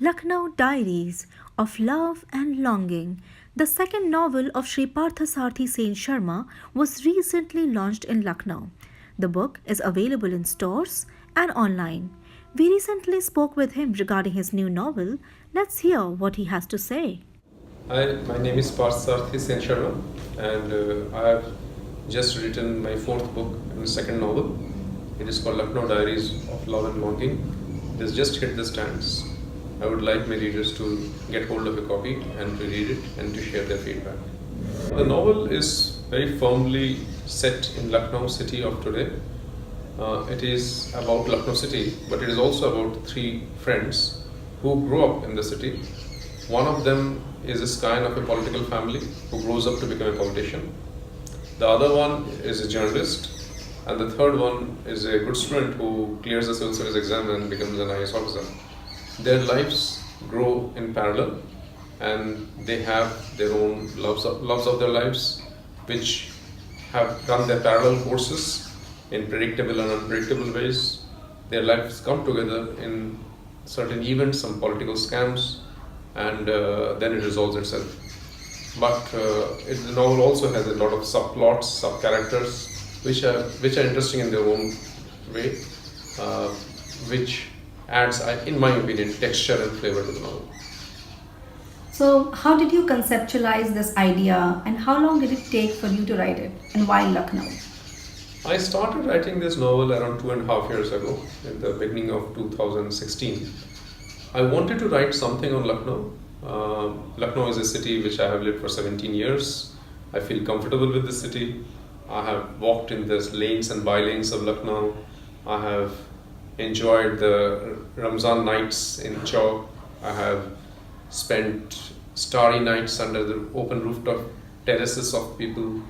Lucknow Diaries of Love and Longing, the second novel of Sri Partha Sarthi Saint Sharma, was recently launched in Lucknow. The book is available in stores and online. We recently spoke with him regarding his new novel. Let's hear what he has to say. Hi, my name is Sarthi Sharma, and I have just written my fourth book and second novel. It is called Lucknow Diaries of Love and Longing. It has just hit the stands. I would like my readers to get hold of a copy and to read it and to share their feedback. The novel is very firmly set in Lucknow city of today. It is about Lucknow city, but it is also about three friends who grew up in the city. One of them is a scion of a political family who grows up to become a politician. The other one is a journalist, and the third one is a good student who clears the civil service exam and becomes an IAS officer. Their lives grow in parallel, and they have their own loves of their lives, which have done their parallel courses in predictable and unpredictable ways. Their lives come together in certain events, some political scams, and then it resolves itself. But the novel also has a lot of subplots, sub-characters, which are interesting in their own way, which adds, in my opinion, texture and flavor to the novel. So, how did you conceptualize this idea and how long did it take for you to write it and why Lucknow? I started writing this novel around 2.5 years ago, in the beginning of 2016. I wanted to write something on Lucknow. Lucknow is a city which I have lived for 17 years. I feel comfortable with the city. I have walked in the lanes and by-lanes of Lucknow. I have enjoyed the Ramzan nights in Chowk. I have spent starry nights under the open rooftop terraces of people.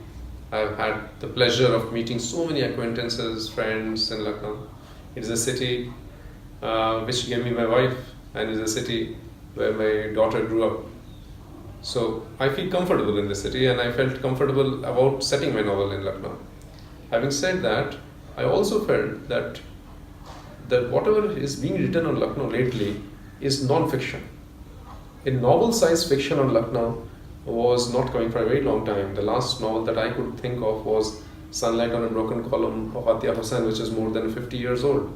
I've had the pleasure of meeting so many acquaintances, friends in Lucknow. It is a city which gave me my wife, and is a city where my daughter grew up. So I feel comfortable in the city, and I felt comfortable about setting my novel in Lucknow. Having said that, I also felt that whatever is being written on Lucknow lately is non-fiction. A novel-sized fiction on Lucknow was not coming for a very long time. The last novel that I could think of was Sunlight on a Broken Column of Atiyah Hussain, which is more than 50 years old.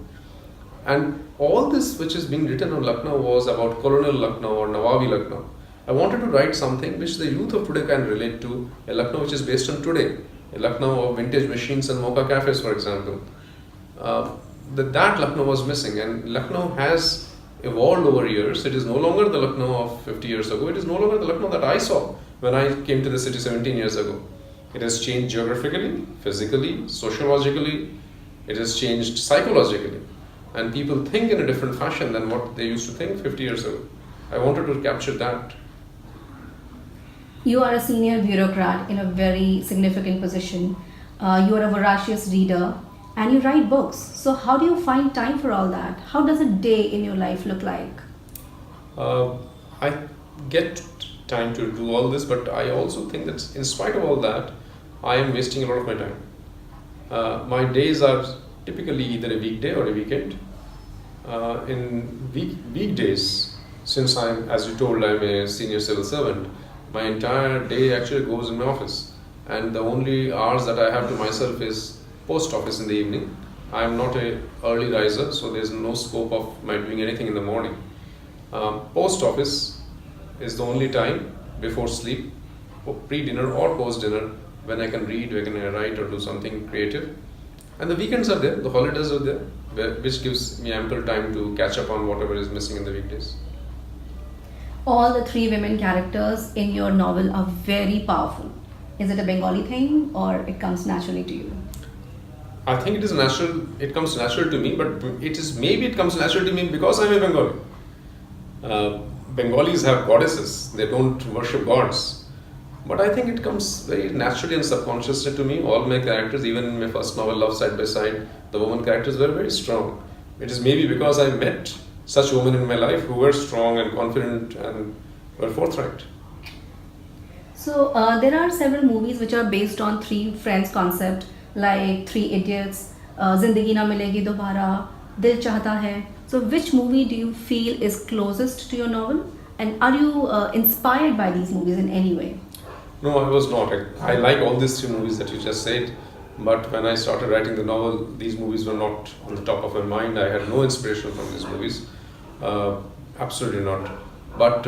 And all this which is being written on Lucknow was about colonial Lucknow or Nawabi Lucknow. I wanted to write something which the youth of today can relate to, a Lucknow which is based on today, a Lucknow of vintage machines and mocha cafes, for example. That Lucknow was missing, and Lucknow has evolved over years. It is no longer the Lucknow of 50 years ago. It is no longer the Lucknow that I saw when I came to the city 17 years ago. It has changed geographically, physically, sociologically. It has changed psychologically. And people think in a different fashion than what they used to think 50 years ago. I wanted to capture that. You are a senior bureaucrat in a very significant position. You are a voracious reader and you write books. So, how do you find time for all that? How does a day in your life look like? I get time to do all this, but I also think that in spite of all that, I am wasting a lot of my time. My days are typically either a weekday or a weekend. In weekdays, since as you told, I'm a senior civil servant, my entire day actually goes in my office. And the only hours that I have to myself is post office in the evening. I'm not an early riser, so there's no scope of my doing anything in the morning. Post office is the only time before sleep, pre-dinner or post-dinner, when I can read, when I can write or do something creative. And the weekends are there, the holidays are there, which gives me ample time to catch up on whatever is missing in the weekdays. All the three women characters in your novel are very powerful. Is it a Bengali thing or it comes naturally to you? I think it is natural. It comes natural to me, but maybe it comes natural to me because I'm a Bengali. Bengalis have goddesses; they don't worship gods. But I think it comes very naturally and subconsciously to me. All my characters, even in my first novel, Love Side by Side, the woman characters were very strong. It is maybe because I met such women in my life who were strong and confident and were forthright. So there are several movies which are based on three friends concept like Three Idiots, Zindagi Na Milegi Dobara, Dil Chahta Hai. So, which movie do you feel is closest to your novel? And are you inspired by these movies in any way? No, I was not. I like all these three movies that you just said, but when I started writing the novel, these movies were not on the top of my mind. I had no inspiration from these movies. Absolutely not. But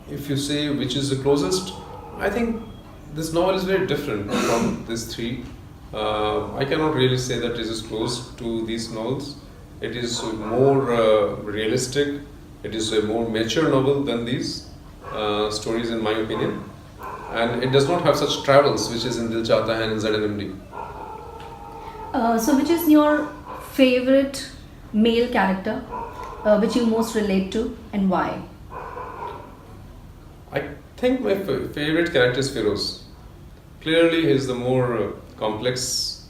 if you say which is the closest, I think this novel is very different from these three. I cannot really say that it is close to these novels. It is more realistic. It is a more mature novel than these stories, in my opinion. And it does not have such travels, which is in Dil Chahta Hai and ZNMD. So, which is your favorite male character, which you most relate to, and why? I think my favorite character is Feroz. Clearly, he is the more complex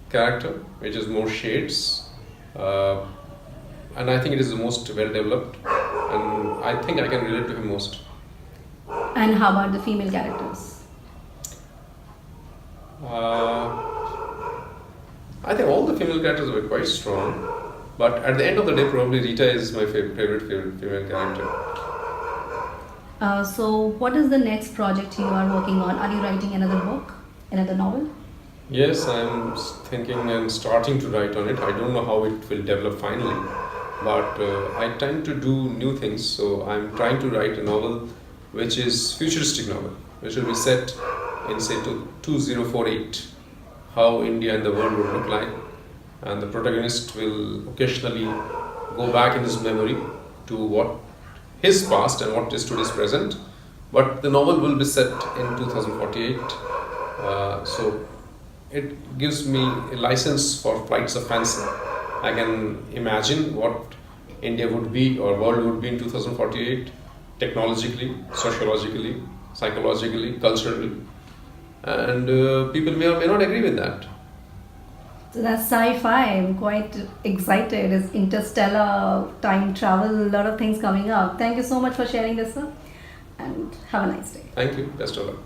character, which is more shades, and I think it is the most well developed, and I think I can relate to him most. And how about the female characters? Uh, I think all the female characters were quite strong, but at the end of the day, probably Rita is my favorite female character. So, what is the next project you are working on? Are you writing another book, another novel? Yes, I'm thinking and starting to write on it. I don't know how it will develop finally, but I tend to do new things. So I'm trying to write a novel which is futuristic novel, which will be set in say 2048, how India and the world would look like, and the protagonist will occasionally go back in his memory to what his past and what is today's present. But the novel will be set in 2048, so it gives me a license for flights of fancy. I can imagine what India would be or world would be in 2048, technologically, sociologically, psychologically, culturally, and people may or may not agree with that. So that's sci-fi. I'm quite excited. It's interstellar, time travel, a lot of things coming up. Thank you so much for sharing this, sir, and have a nice day. Thank you. Best of luck.